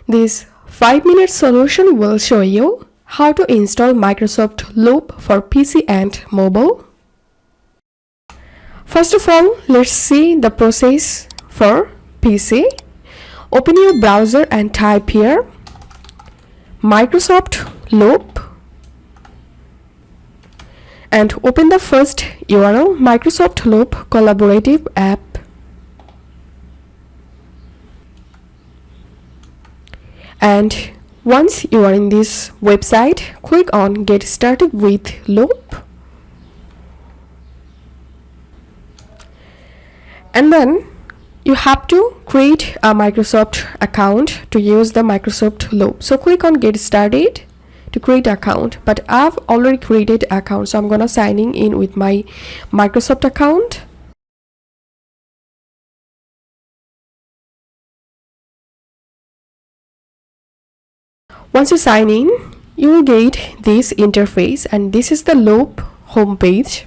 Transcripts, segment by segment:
This 5-minute solution will show you how to install Microsoft Loop for PC and mobile. First of all, let's see the process for PC. Open your browser and type here Microsoft Loop and open the first URL, Microsoft Loop Collaborative App. And once you are in this website, click on Get Started with Loop. And then you have to create a Microsoft account to use the Microsoft Loop. So click on Get Started to create account. But I've already created account, so I'm gonna sign in with my Microsoft account. Once you sign in, you will get this interface, and this is the Loop homepage.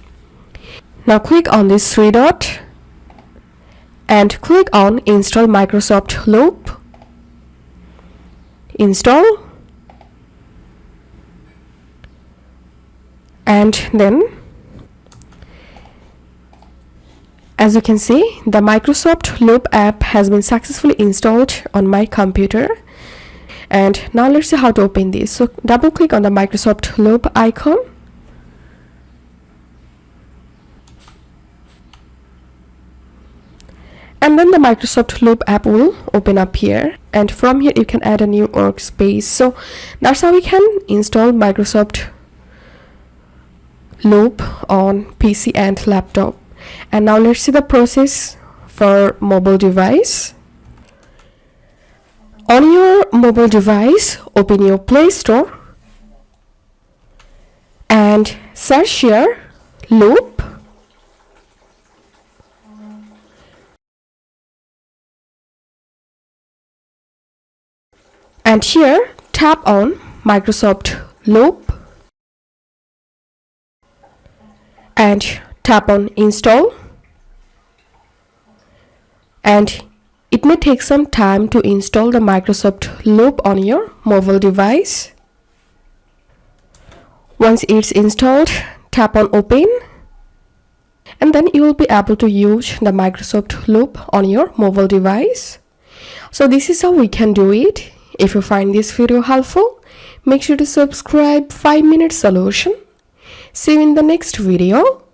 Now click on this three dot and click on Install Microsoft Loop. Install. And then, as you can see, the Microsoft Loop app has been successfully installed on my computer. And now let's see how to open this. So double click on the Microsoft Loop icon. And then the Microsoft Loop app will open up here. And from here you can add a new workspace. So that's how we can install Microsoft Loop on PC and laptop. And now let's see the process for mobile device. On your mobile device, open your Play Store and search here Loop. And here tap on Microsoft Loop and tap on Install. And it may take some time to install the Microsoft Loop on your mobile device. Once it's installed, tap on Open, and then you will be able to use the Microsoft Loop on your mobile device. So this is how we can do it. If you find this video helpful, make sure to subscribe 5-minute solution. See you in the next video.